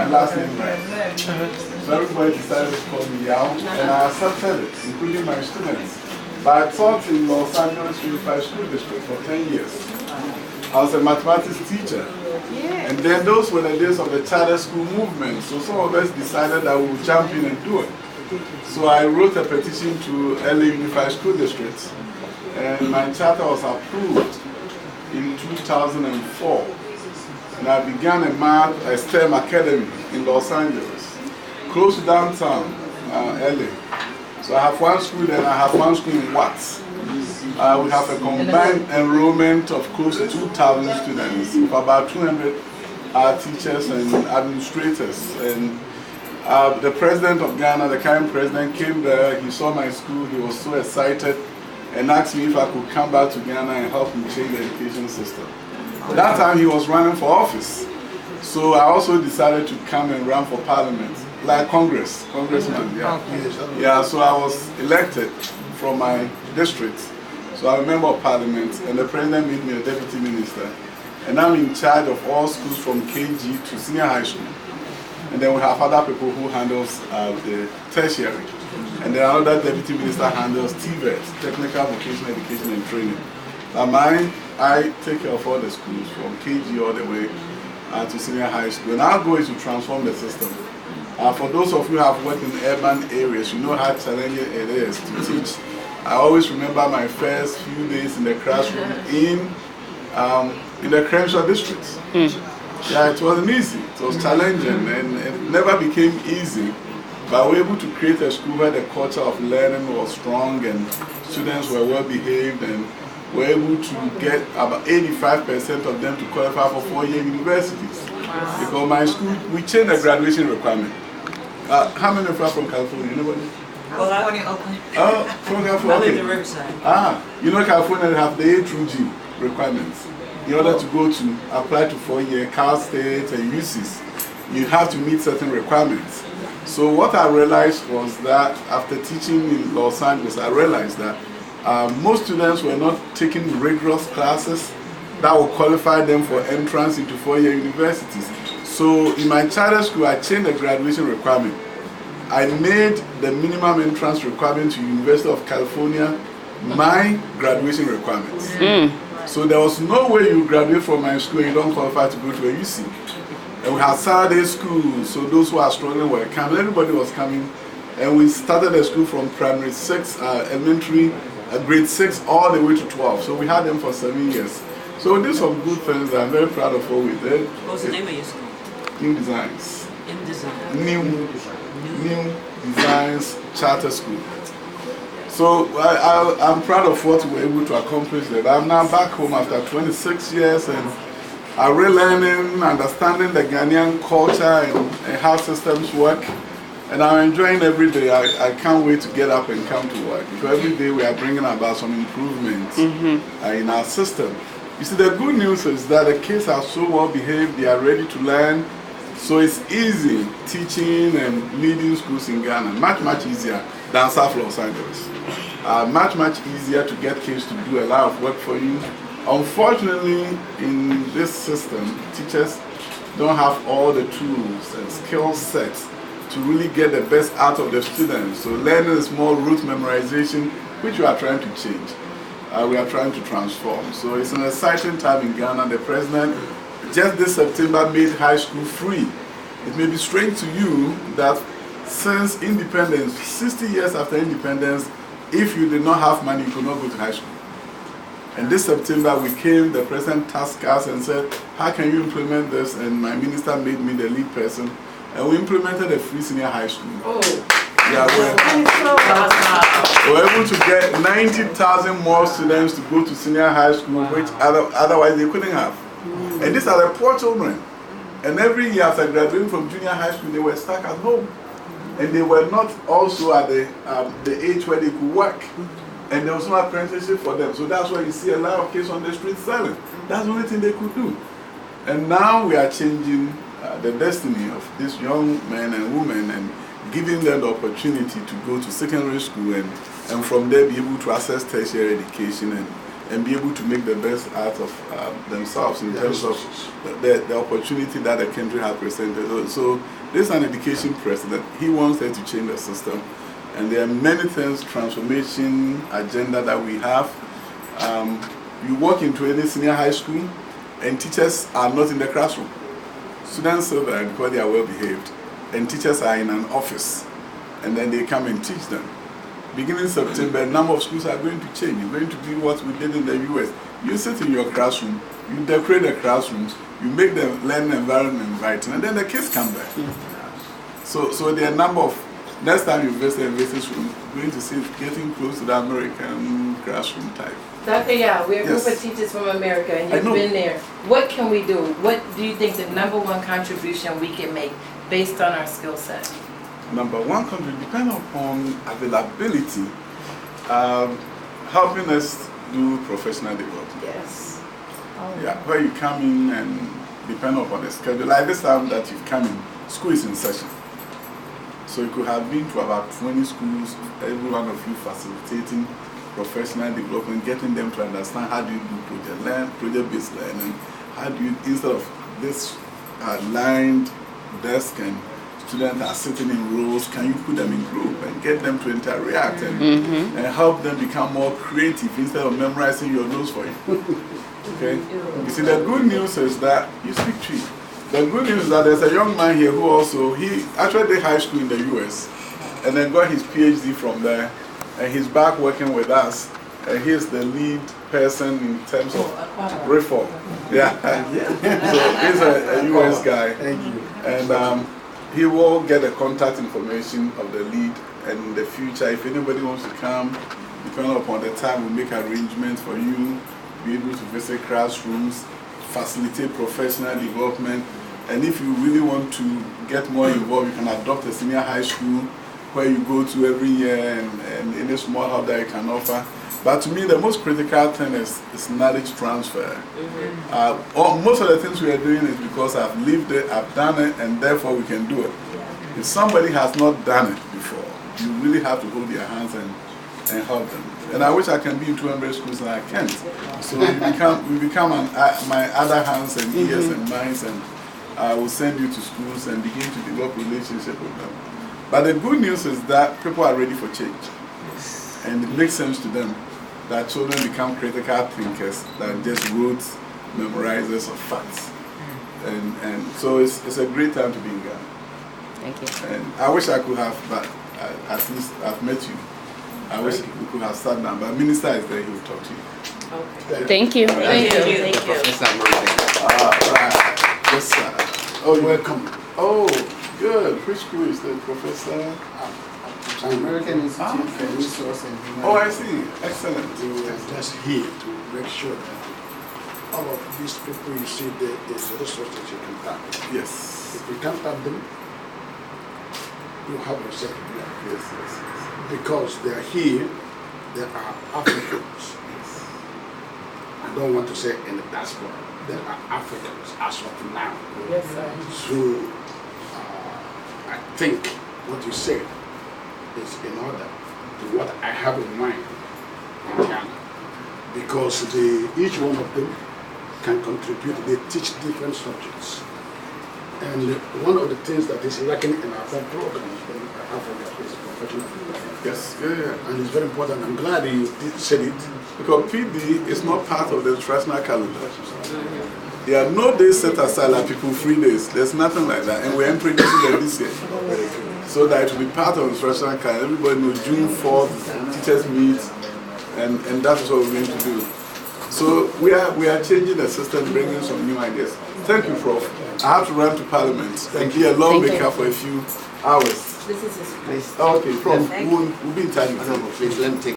my last name right. So everybody decided to call me Yaw, and I accepted it, including my students. But I taught in Los Angeles Unified School District for 10 years. I was a mathematics teacher. And then those were the days of the charter school movement. So some of us decided that we would jump in and do it. So I wrote a petition to LA Unified School District. And my charter was approved in 2004. And I began a STEM academy in Los Angeles, close to downtown LA. So I have one school and I have one school in Watts. We have a combined enrollment of close to 2,000 students, with about 200 teachers and administrators. And the president of Ghana, the current president, came there, he saw my school, he was so excited, and asked me if I could come back to Ghana and help him change the education system. That time he was running for office. So I also decided to come and run for parliament, like congressman, yeah. Yeah, so I was elected from my district. So I'm a member of parliament, and the president made me a deputy minister. And I'm in charge of all schools from KG to senior high school. And then we have other people who handles the tertiary. And then another deputy minister handles TVET, Technical Vocational Education and Training. I take care of all the schools from KG all the way to senior high school. And our goal is to transform the system. For those of you who have worked in urban areas, you know how challenging it is to teach. I always remember my first few days in the classroom in the Crenshaw district. Yeah, it wasn't easy. It was challenging, and it never became easy. But we were able to create a school where the culture of learning was strong and students were well behaved, and were able to get about 85% of them to qualify for 4-year universities. Because my school, we changed the graduation requirement. How many of you are from California? Anybody? California, Oakland. Oh, from California. I live in Riverside. You know California have the A through G requirements. In order to go to apply to 4-year Cal State and UCs, you have to meet certain requirements. So what I realized was that after teaching in Los Angeles, I realized that most students were not taking rigorous classes that would qualify them for entrance into 4-year universities. So in my charter school, I changed the graduation requirement. I made the minimum entrance requirement to University of California my graduation requirements. So there was no way you graduate from my school and you don't qualify to go to a UC. And we had Saturday school, so those who are struggling were coming. Everybody was coming. And we started the school from primary 6, elementary, grade 6, all the way to 12. So we had them for 7 years. So we did some good things. I'm very proud of what we did. What's the name of your school? New Designs. In Design. New Designs Charter School. So I'm proud of what we were able to accomplish there. I'm now back home after 26 years and I'm relearning, understanding the Ghanaian culture and how systems work. And I'm enjoying every day. I can't wait to get up and come to work. Because every day we are bringing about some improvements in our system. You see, the good news is that the kids are so well behaved, they are ready to learn. So it's easy teaching and leading schools in Ghana, much easier than South Los Angeles. Much easier to get kids to do a lot of work for you. Unfortunately, in this system, teachers don't have all the tools and skill sets to really get the best out of the students. So learning is more rote memorization, which we are trying to change. We are trying to transform. So it's an exciting time in Ghana. The president just this September made high school free. It may be strange to you that since independence, 60 years after independence, if you did not have money, you could not go to high school. And this September the president tasked us and said, how can you implement this? And my minister made me the lead person. And we implemented a free senior high school. Yeah, we were able to get 90,000 more students to go to senior high school, which otherwise they couldn't have. And these are the poor children. And every year after graduating from junior high school, they were stuck at home. And they were not also at the age where they could work. And there was no apprenticeship for them. So that's why you see a lot of kids on the street selling. That's the only thing they could do. And now we are changing the destiny of these young men and women and giving them the opportunity to go to secondary school and from there be able to access tertiary education and and be able to make the best out of themselves in terms of the opportunity that the country has presented. So this is an education president. He wants us to change the system. And there are many things, transformation agenda that we have. You walk into any senior high school and teachers are not in the classroom. Students are there because they are well behaved. And teachers are in an office. And then they come and teach them. Beginning September, a number of schools are going to change. It's going to be what we did in the US. You sit in your classroom, you decorate the classrooms, you make the learning environment inviting, and then the kids come back. So there are a number of, next time you visit a visit room, you're going to see it getting close to the American classroom type. Dr. Yaw, we're a group of teachers from America, and you've been there. What can we do? What do you think the #1 contribution we can make based on our skill set? #1 country depends upon availability, helping us do professional development. Yes. Yeah, where you come in and depend upon the schedule. Like this time that you've come in, school is in session. So you could have been to about 20 schools, every one of you facilitating professional development, getting them to understand how do you do project-based learning, how do you, instead of this lined desk and students are sitting in rows, can you put them in group and get them to interact and help them become more creative instead of memorizing your notes for you? Okay? You see, the good news is that you speak tree. The good news is that there's a young man here who also, he actually did high school in the US and then got his PhD from there, and he's back working with us. And he's the lead person in terms of reform. Yeah. So he's a US guy. Thank you. And he will get the contact information of the lead, and in the future, if anybody wants to come, depending upon the time, we'll make arrangements for you, be able to visit classrooms, facilitate professional development, and if you really want to get more involved, you can adopt a senior high school where you go to every year and any small help that you can offer. But to me, the most critical thing is knowledge transfer. Most of the things we are doing is because I've lived it, I've done it, and therefore we can do it. If somebody has not done it before, you really have to hold their hands and help them. And I wish I can be in 200 schools and I can't. So we become my other hands and ears and minds, and I will send you to schools and begin to develop relationships with them. But the good news is that people are ready for change. And it makes sense to them that children become critical thinkers than just rote memorizers of facts. And so it's a great time to be in Ghana. Thank you. And I wish I could have, but at least I've met you. I wish we could have sat down, but Minister is there, he will talk to you. Okay. Thank you. Thank you. Thank you. Yes, sir. Oh, you're welcome. Oh, good. Which school is the professor? American Institute for Resource and Human. Oh, I see. Excellent. We are just here to make sure that all of these people you see, there is resources you can tap. Yes. If you can't tap them, you have yourself a block. Yes, yes, yes. Because they are here, they are Africans. Yes. I don't want to say in the diaspora, they are Africans as of now. Yes, sir. So I think what you said is in order to what I have in mind in Ghana, because each one of them can contribute. They teach different subjects, and one of the things that is lacking in our program in Africa is professional development. Yes, yeah. And it's very important. I'm glad you said it. Because PD is not part of the traditional calendar. There are no days set aside like people free days. There's nothing like that. And we're introducing them this year. So that it will be part of the traditional calendar. Everybody knows June 4th, teachers meet, and that is what we're going to do. So we are changing the system, bringing some new ideas. Thank you, Prof. I have to run to Parliament and be a lawmaker for a few hours. This is his place. Okay, Prof. We'll be in touch with you. Please let me take